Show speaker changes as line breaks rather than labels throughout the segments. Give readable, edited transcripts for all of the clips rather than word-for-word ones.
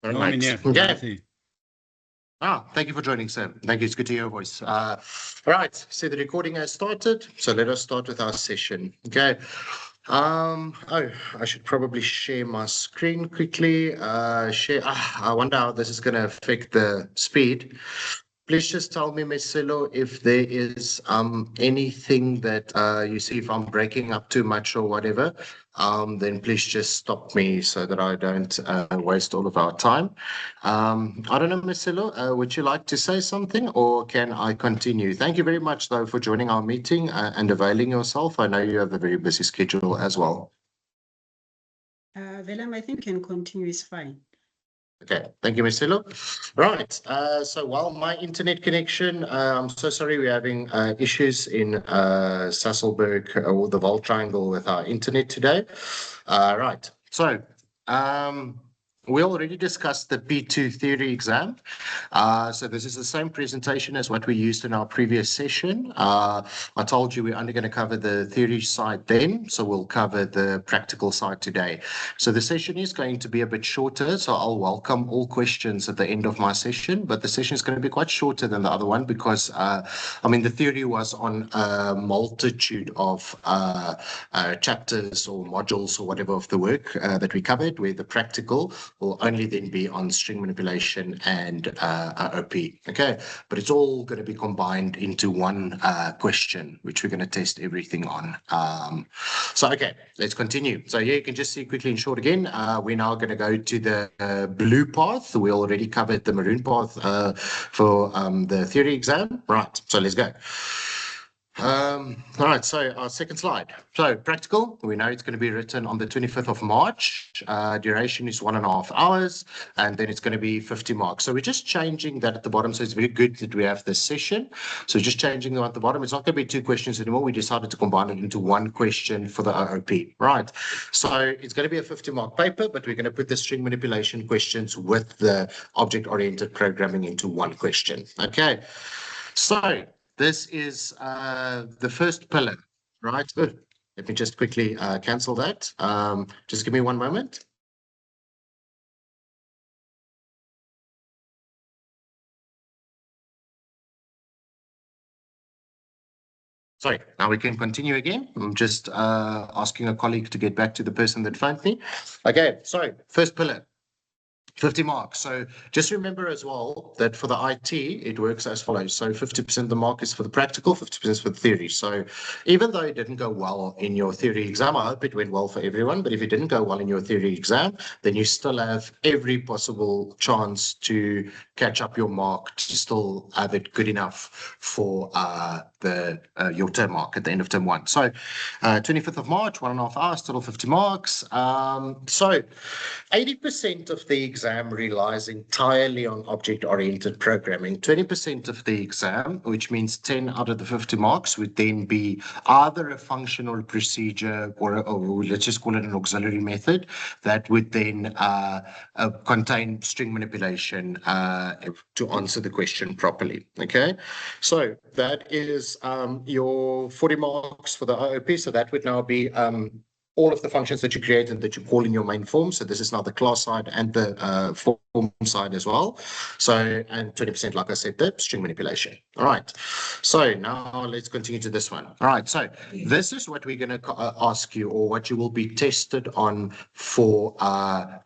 All
No, I'm in
right.
here.
Okay. Thank you for joining, sir. Thank you. It's good to hear your voice. All right. So the recording has started. So let us start with our session. Okay. Oh, I should probably share my screen quickly. I wonder how this is going to affect the speed. Please just tell me, Marcelo, if there is anything that you see if I'm breaking up too much or whatever, then please just stop me so that I don't waste all of our time. I don't know, Marcelo, would you like to say something or can I continue? Thank you very much, though, for joining our meeting and availing yourself. I know you have a very busy schedule as well.
Velam, I think you can continue, it's fine.
Okay, thank you, Marcelo. Right, so while my internet connection, I'm so sorry we're having issues in Sasolburg or the Vault Triangle with our internet today. Right, so we already discussed the P2 theory exam. So this is the same presentation as what we used in our previous session. I told you we're only going to cover the theory side then, so we'll cover the practical side today. So the session is going to be a bit shorter, so I'll welcome all questions at the end of my session, but the session is going to be quite shorter than the other one because, the theory was on a multitude of chapters or modules or whatever of the work that we covered, where the practical will only then be on string manipulation and OP. Okay, but it's all going to be combined into one question, which we're going to test everything on. Okay, let's continue. So yeah, you can just see quickly in short again, we're now going to go to the blue path. We already covered the maroon path for the theory exam. Right, so let's go. All right, so our second slide. So practical, we know it's going to be written on the 25th of March. Duration is 1.5 hours, and then it's going to be 50 marks. So we're just changing that at the bottom. So it's very good that we have this session. So just changing them at the bottom. It's not going to be 2 questions anymore. We decided to combine it into 1 question for the OOP. Right. So it's going to be a 50-mark paper, but we're going to put the string manipulation questions with the object-oriented programming into 1 question. Okay. So this is the first pillar, right? Let me just quickly cancel that. Just give me 1 moment. Sorry, now we can continue again. I'm just asking a colleague to get back to the person that phoned me. Okay, so first pillar. 50 marks. So just remember as well that for the IT, it works as follows. So 50% of the mark is for the practical, 50% for the theory. So even though it didn't go well in your theory exam, I hope it went well for everyone, but if it didn't go well in your theory exam, then you still have every possible chance to catch up your mark, to still have it good enough for your term mark at the end of term 1. So 25th of March, 1.5 hours, total 50 marks. So 80% of the exam relies entirely on object-oriented programming. 20% of the exam, which means 10 out of the 50 marks, would then be either a functional procedure or let's just call it an auxiliary method that would then contain string manipulation to answer the question properly. Okay, so that is your 40 marks for the OOP. So that would now be all of the functions that you create and that you call in your main form. So this is now the class side and the form side as well. So, and 20%, like I said, the string manipulation. All right. So now let's continue to this one. All right. So this is what we're going to ask you, or what you will be tested on for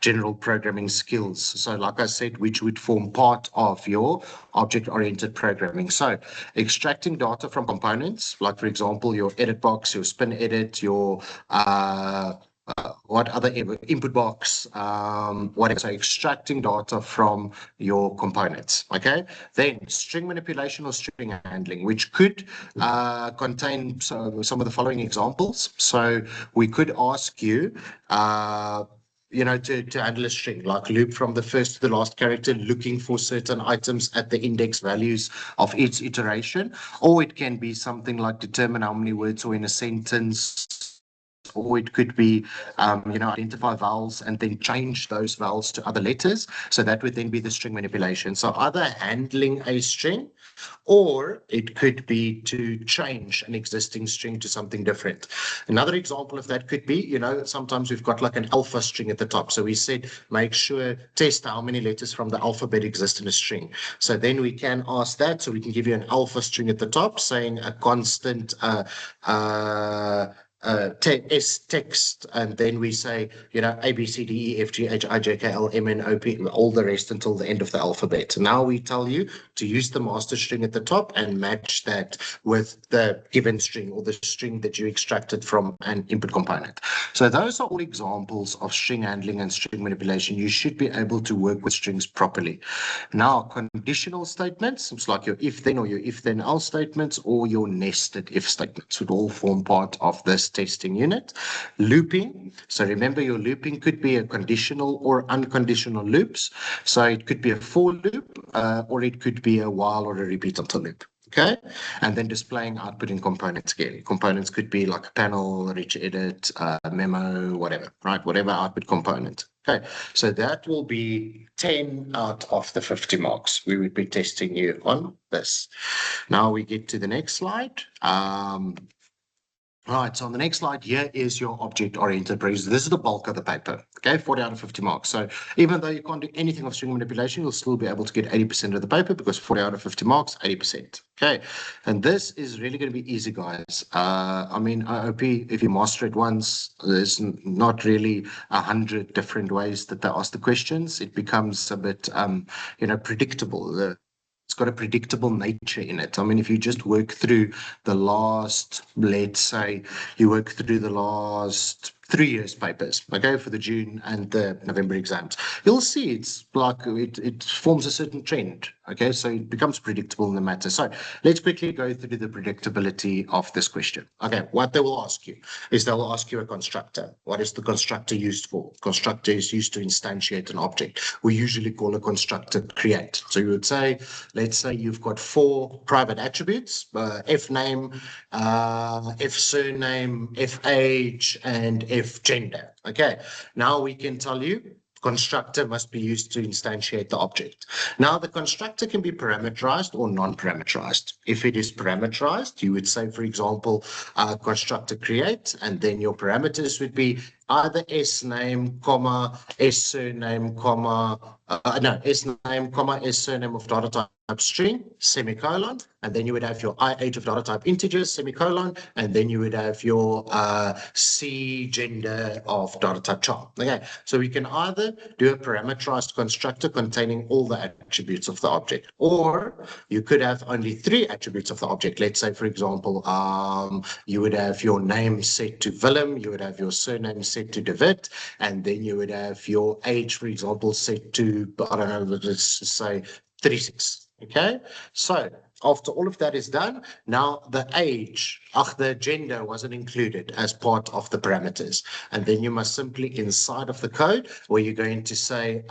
general programming skills. So like I said, which would form part of your object-oriented programming. So extracting data from components, like for example, your edit box, your spin edit, your what other input box, whatever. So extracting data from your components. Okay. Then string manipulation or string handling, which could contain some of the following examples. So we could ask you, to handle a string, like loop from the first to the last character, looking for certain items at the index values of each iteration. Or it can be something like determine how many words are in a sentence, or it could be, identify vowels and then change those vowels to other letters. So that would then be the string manipulation. So either handling a string, or it could be to change an existing string to something different. Another example of that could be, sometimes we've got like an alpha string at the top. So we said, make sure, test how many letters from the alphabet exist in a string. So then we can ask that. So we can give you an alpha string at the top saying a constant text, and then we say, A, B, C, D, E, F, G, H, I, J, K, L, M, N, O, P, all the rest until the end of the alphabet. Now we tell you to use the master string at the top and match that with the given string or the string that you extracted from an input component. So those are all examples of string handling and string manipulation. You should be able to work with strings properly. Now, conditional statements, it's like your if then or your if then else statements, or your nested if statements would all form part of this testing unit. Looping. So remember, your looping could be a conditional or unconditional loops. So it could be a for loop, or it could be a while or a repeat until loop. Okay, and then displaying output in components again. Components could be like a panel, rich edit, memo, whatever, right? Whatever output component. Okay, so that will be 10 out of the 50 marks. We would be testing you on this. Now we get to the next slide. Right, so on the next slide, here is your object-oriented programming. This is the bulk of the paper, okay, 40 out of 50 marks. So even though you can't do anything of string manipulation, you'll still be able to get 80% of the paper because 40 out of 50 marks, 80%. Okay, and this is really going to be easy, guys. IOP, if you master it once, there's not really 100 different ways that they ask the questions. It becomes a bit, predictable. It's got a predictable nature in it. I mean, if you just work through the last, let's say, you work through the last 3 years papers, okay, for the June and the November exams, you'll see it's like it forms a certain trend, okay, so it becomes predictable in the matter. So let's quickly go through the predictability of this question. Okay, what they will ask you is they will ask you a constructor. What is the constructor used for? Constructor is used to instantiate an object. We usually call a constructor create. So you would say, let's say you've got 4 private attributes, F name, F surname, F age, and F gender. Okay, now we can tell you constructor must be used to instantiate the object. Now the constructor can be parameterized or non-parameterized. If it is parameterized, you would say, for example, constructor create, and then your parameters would be either S name, comma, S surname, comma, S name, comma, S surname of data type string, semicolon, and then you would have your I age of data type integers, semicolon, and then you would have your C gender of data type char. Okay, so we can either do a parameterized constructor containing all the attributes of the object, or you could have only 3 attributes of the object. Let's say, for example, you would have your name set to Willem, you would have your surname set to David, and then you would have your age, for example, set to, I don't know, let's say 36. Okay, so after all of that is done, now the age, the gender wasn't included as part of the parameters. And then you must simply, inside of the code, where you're going to say,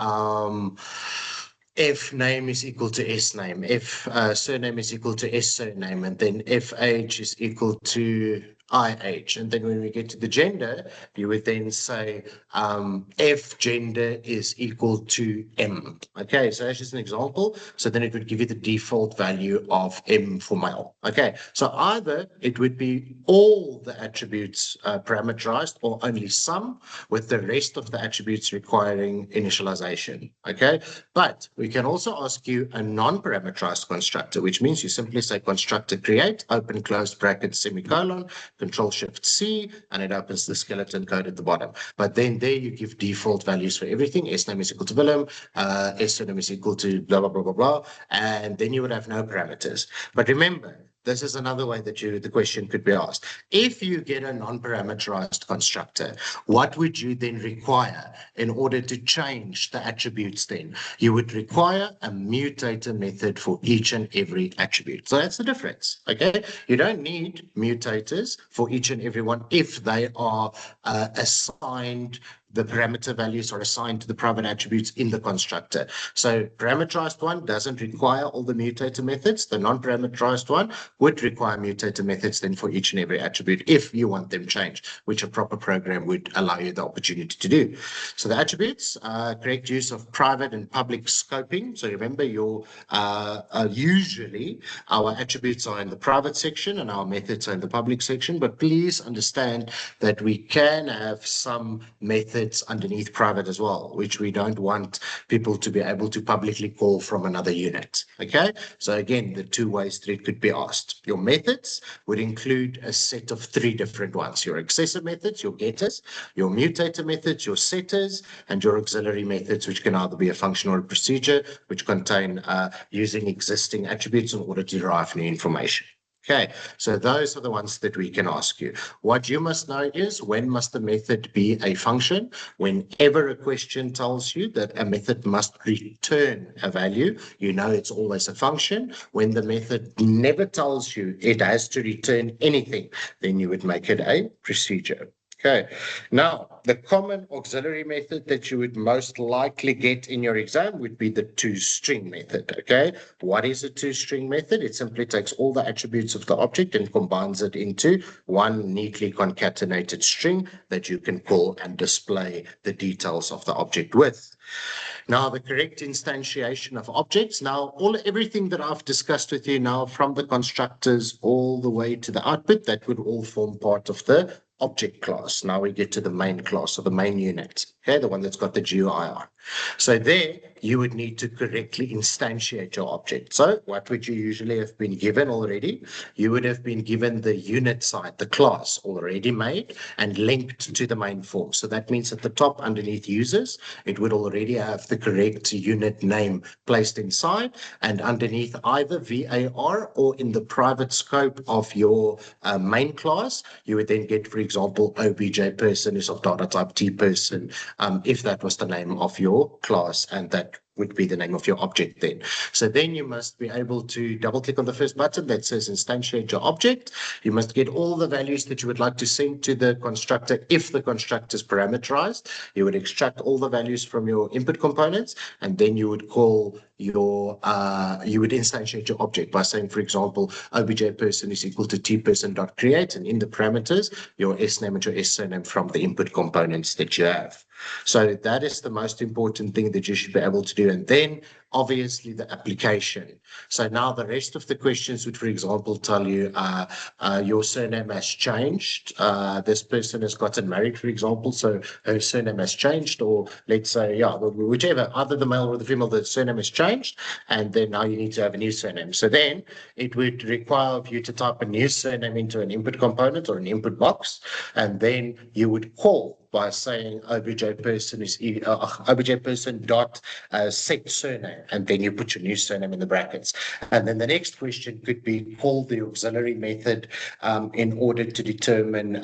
F name is equal to S name, F surname is equal to S surname, and then F age is equal to IH. And then when we get to the gender, you would then say F gender is equal to M. Okay, so that's just an example. So then it would give you the default value of M for male. Okay, so either it would be all the attributes parameterized or only some, with the rest of the attributes requiring initialization. Okay, but we can also ask you a non-parameterized constructor, which means you simply say constructor create, open close bracket, semicolon, Control-Shift-C, and it opens the skeleton code at the bottom. But then there you give default values for everything. S name is equal to Willem, S surname is equal to blah, blah, blah, blah, blah. And then you would have no parameters. But remember, this is another way that the question could be asked. If you get a non-parameterized constructor, what would you then require in order to change the attributes then? You would require a mutator method for each and every attribute. So that's the difference, okay? You don't need mutators for each and every one if they are assigned the parameter values are assigned to the private attributes in the constructor. So parameterized one doesn't require all the mutator methods. The non-parameterized one would require mutator methods then for each and every attribute if you want them changed, which a proper program would allow you the opportunity to do. So the attributes, correct use of private and public scoping. So remember, usually our attributes are in the private section and our methods are in the public section, but please understand that we can have some methods underneath private as well, which we don't want people to be able to publicly call from another unit. Okay, so again, the two ways that it could be asked. Your methods would include a set of 3 different ones: your accessor methods, your getters, your mutator methods, your setters, and your auxiliary methods, which can either be a function or a procedure, which contain using existing attributes in order to derive new information. Okay, so those are the ones that we can ask you. What you must know is, when must the method be a function? Whenever a question tells you that a method must return a value, you know it's always a function. When the method never tells you it has to return anything, then you would make it a procedure. Okay, now the common auxiliary method that you would most likely get in your exam would be the toString method. Okay, what is a toString method? It simply takes all the attributes of the object and combines it into one neatly concatenated string that you can call and display the details of the object with. Now, the correct instantiation of objects. Now, everything that I've discussed with you now, from the constructors all the way to the output, that would all form part of the object class. Now we get to the main class, or the main unit, okay, the one that's got the GUI on. So there you would need to correctly instantiate your object. So what would you usually have been given already? You would have been given the unit side, the class already made and linked to the main form. So that means at the top underneath users, it would already have the correct unit name placed inside, and underneath either VAR or in the private scope of your main class, you would then get, for example, OBJ person is of data type T person, if that was the name of your class, and that would be the name of your object then. So then you must be able to double click on the first button that says instantiate your object. You must get all the values that you would like to send to the constructor. If the constructor is parameterized, you would extract all the values from your input components, and then you would call your, you would instantiate your object by saying, for example, obj person is equal to T person dot create, and in the parameters, your S name and your S surname from the input components that you have. So that is the most important thing that you should be able to do. And then obviously the application. So now the rest of the questions would, for example, tell you your surname has changed. This person has gotten married, for example, so her surname has changed, or let's say, yeah, whichever, either the male or the female, the surname has changed, and then now you need to have a new surname. So then it would require you to type a new surname into an input component or an input box, and then you would call by saying obj person is obj person dot set surname, and then you put your new surname in the brackets. And then the next question could be call the auxiliary method in order to determine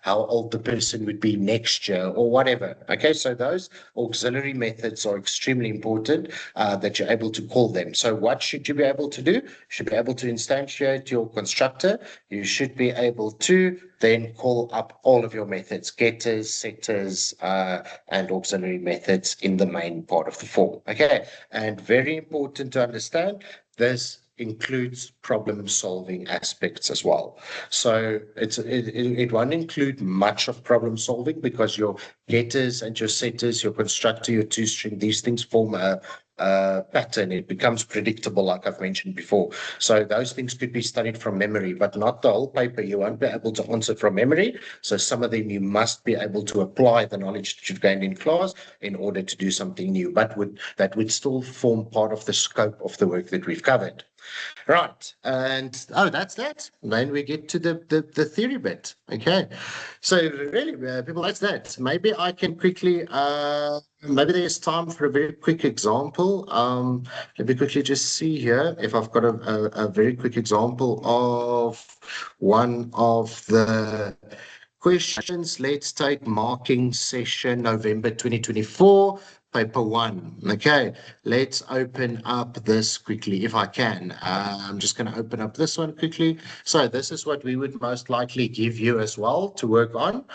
how old the person would be next year or whatever. Okay, so those auxiliary methods are extremely important that you're able to call them. So what should you be able to do? You should be able to instantiate your constructor. You should be able to then call up all of your methods, getters, setters, and auxiliary methods in the main part of the form. Okay, and very important to understand, this includes problem solving aspects as well. So it won't include much of problem solving, because your getters and your setters, your constructor, your toString, these things form a pattern. It becomes predictable, like I've mentioned before. So those things could be studied from memory, but not the whole paper. You won't be able to answer from memory. So some of them you must be able to apply the knowledge that you've gained in class in order to do something new, but that would still form part of the scope of the work that we've covered. Right, and that's that. Then we get to the theory bit. Okay, so really, people, that's that. Maybe I can quickly, maybe there's time for a very quick example. Let me quickly just see here if I've got a very quick example of one of the questions. Let's take marking session November 2024. paper one. Okay, let's open up this quickly if I can. I'm just going to open up this one quickly. So this is what we would most likely give you as well to work on.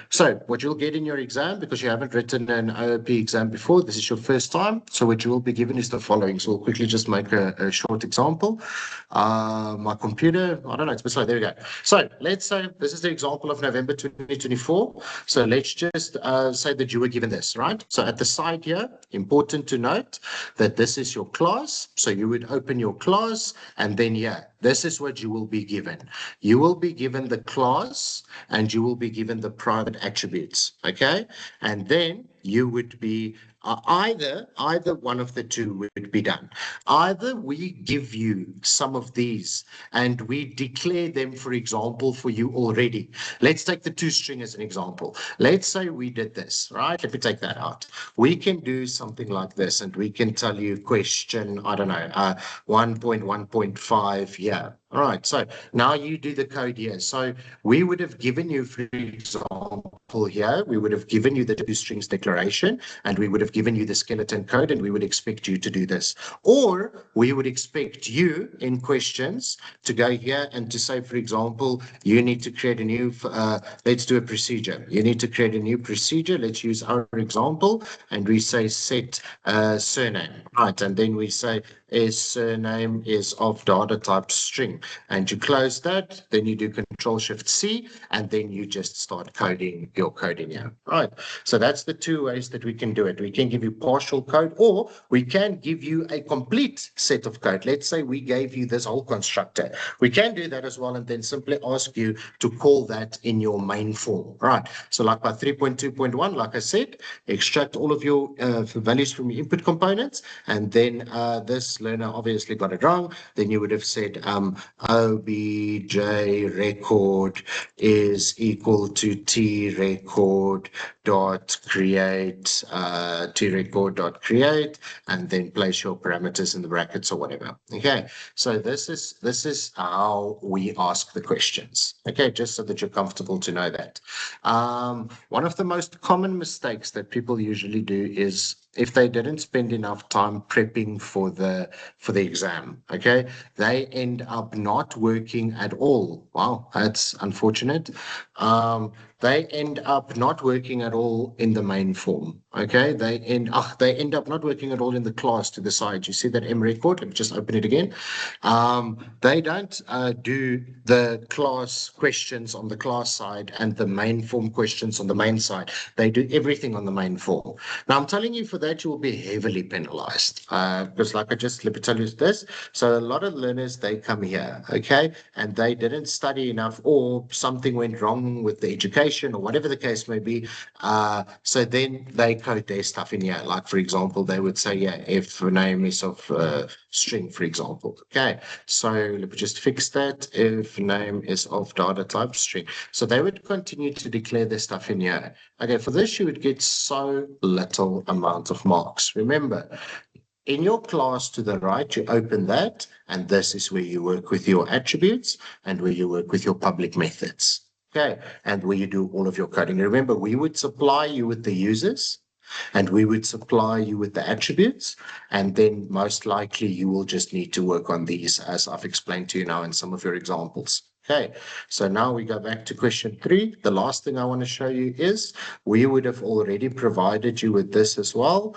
So what you'll get in your exam, because you haven't written an OOP exam before, this is your first time. So what you will be given is the following. So we'll quickly just make a short example. My computer, I don't know, it's beside, there we go. So let's say this is the example of November 2024. So let's just say that you were given this, right? So at the side here, important to note that this is your class. So you would open your class and then here, this is what you will be given. You will be given the class and you will be given the private attributes, okay? And then you would be either one of the two would be done. Either we give you some of these and we declare them, for example, for you already. Let's take the toString as an example. Let's say we did this, right? Let me take that out. We can do something like this and we can tell you question, I don't know, 1.1.5, yeah. All right, so now you do the code here. So we would have given you, for example, here, we would have given you the toStrings declaration and we would have given you the skeleton code and we would expect you to do this. Or we would expect you in questions to go here and to say, for example, you need to create a new, let's do a procedure. You need to create a new procedure. Let's use our example and we say set surname, right? And then we say surname is of data type string. And you close that, then you do Control-Shift-C, and then you just start coding your code in here, right? So that's the two ways that we can do it. We can give you partial code, or we can give you a complete set of code. Let's say we gave you this whole constructor. We can do that as well, and then simply ask you to call that in your main form, right? So like by 3.2.1, like I said, extract all of your values from your input components, and then this learner obviously got it wrong. Then you would have said obj record is equal to t record dot create t record dot create, and then place your parameters in the brackets or whatever. Okay, so this is how we ask the questions. Okay, just so that you're comfortable to know that. One of the most common mistakes that people usually do is if they didn't spend enough time prepping for the exam, okay, they end up not working at all. Wow, that's unfortunate. They end up not working at all in the main form. Okay, they end up not working at all in the class to the side. You see that M record? Let me just open it again. They don't do the class questions on the class side and the main form questions on the main side. They do everything on the main form. Now I'm telling you, for that you will be heavily penalized because, like I just let me tell you this. So a lot of learners, they come here, okay, and they didn't study enough, or something went wrong with the education, or whatever the case may be. So then they code their stuff in here. Like, for example, they would say, yeah, if the name is of string, for example. Okay, so let me just fix that. If name is of data type string. So they would continue to declare their stuff in here. Okay, for this, you would get so little amount of marks. Remember, in your class to the right, you open that, and this is where you work with your attributes and where you work with your public methods. Okay, and where you do all of your coding. Remember, we would supply you with the users and we would supply you with the attributes, and then most likely you will just need to work on these as I've explained to you now in some of your examples. Okay, so now we go back to question 3. The last thing I want to show you is we would have already provided you with this as well.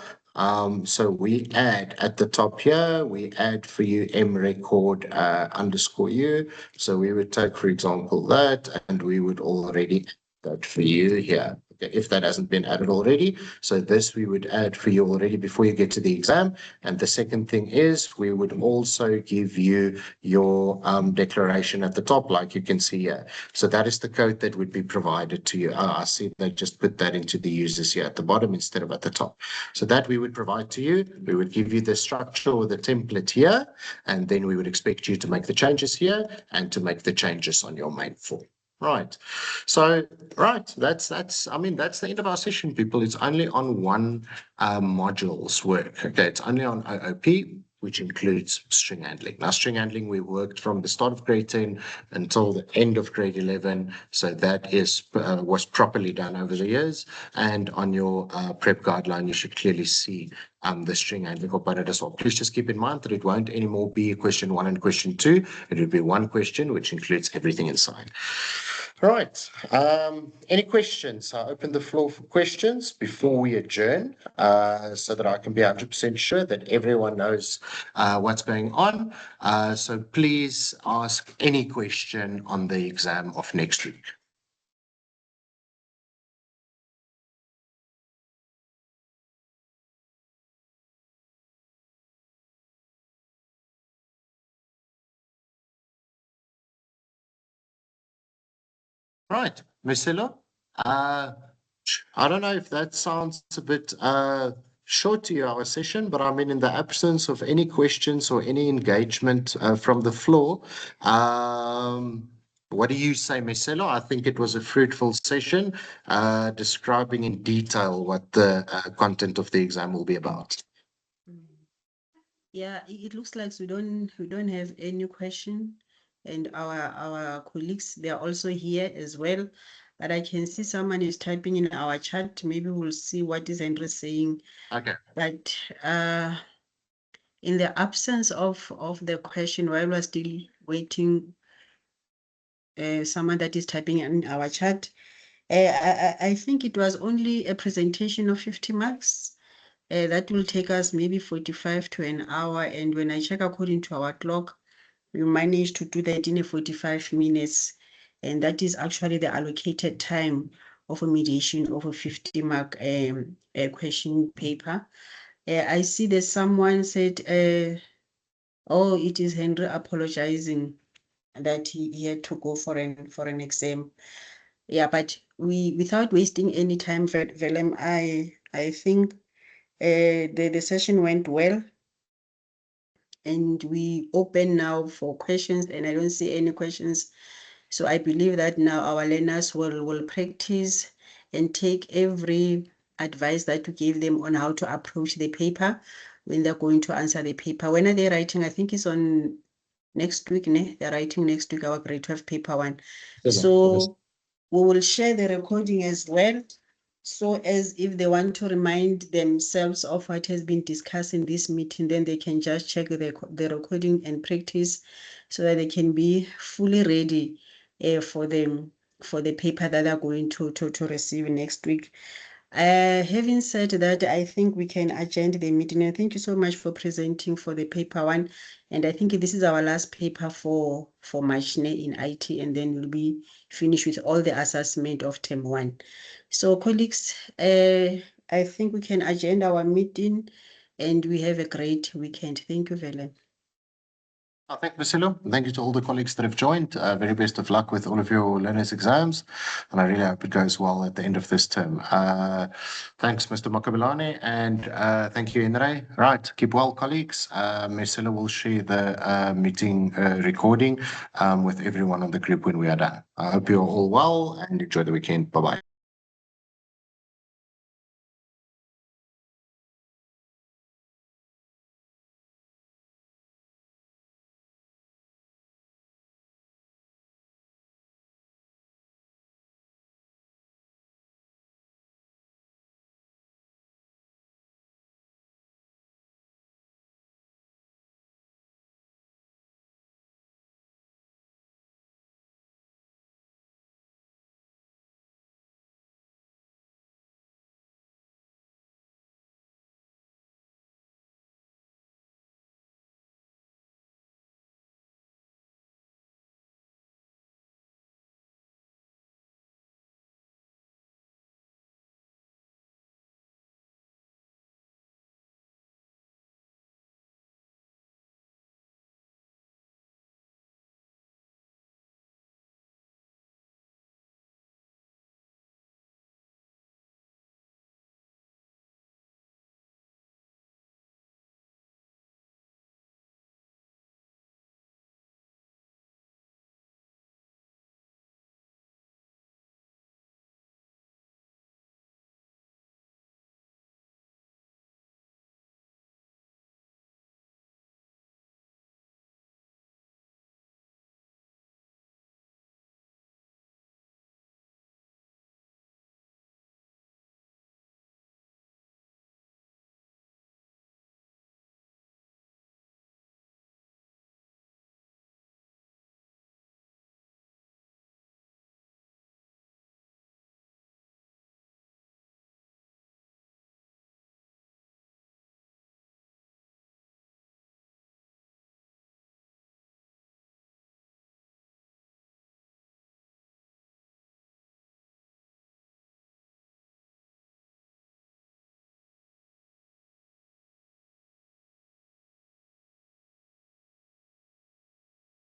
So we add at the top here, we add for you mrecord underscore u. So we would take, for example, that, and we would already add that for you here. Okay, if that hasn't been added already. So this we would add for you already before you get to the exam. And the second thing is we would also give you your declaration at the top, like you can see here. So that is the code that would be provided to you. I see they just put that into the users here at the bottom instead of at the top. So that we would provide to you. We would give you the structure or the template here, and then we would expect you to make the changes here and to make the changes on your main form. Right. So, right, that's the end of our session, people. It's only on one module's work. Okay, it's only on OOP. which includes string handling. Now, string handling, we worked from the start of grade 10 until the end of grade 11. So that was properly done over the years. And on your prep guideline, you should clearly see the string handling component as well. Please just keep in mind that it won't anymore be question 1 and question 2. It will be one question, which includes everything inside. Right. Any questions? I open the floor for questions before we adjourn, so that I can be 100% sure that everyone knows what's going on. So please ask any question on the exam of next week. Right, Marcelo. I don't know if that sounds a bit short to you, our session, but I mean, in the absence of any questions or any engagement from the floor, what do you say, Marcelo? I think it was a fruitful session, describing in detail what the content of the exam will be about.
Yeah, it looks like we don't have any question, and our colleagues, they are also here as well. But I can see someone is typing in our chat. Maybe we'll see what is Andre saying.
Okay.
But in the absence of the question, while we're still waiting, someone that is typing in our chat, I think it was only a presentation of 50 marks. That will take us maybe 45 to an hour. And when I check according to our clock, we managed to do that in 45 minutes. And that is actually the allocated time of a mediation of a 50 mark question paper. I see that someone said, oh, it is Henry apologizing that he had to go for an exam. Yeah, but without wasting any time, Velem, I think the session went well, and we open now for questions, and I don't see any questions. So I believe that now our learners will practice and take every advice that we give them on how to approach the paper when they're going to answer the paper. When are they writing? I think it's on next week, ne? They're writing next week, our grade 12 paper 1. So we will share the recording as well. So as if they want to remind themselves of what has been discussed in this meeting, then they can just check the recording and practice so that they can be fully ready for the paper that they're going to receive next week. Having said that, I think we can adjourn the meeting. And thank you so much for presenting for the paper 1. And I think this is our last paper for March in IT, and then we'll be finished with all the assessment of term 1. So colleagues, I think we can adjourn our meeting, and we have a great weekend. Thank you, Velen.
Thank you, Marcelo. Thank you to all the colleagues that have joined. Very best of luck with all of your learners' exams. And I really hope it goes well at the end of this term. Thanks, Mr. Makabulane. And thank you, Indre. Right. Keep well, colleagues. Marcelo will share the meeting recording with everyone on the group when we are done. I hope you're all well and enjoy the weekend. Bye-bye.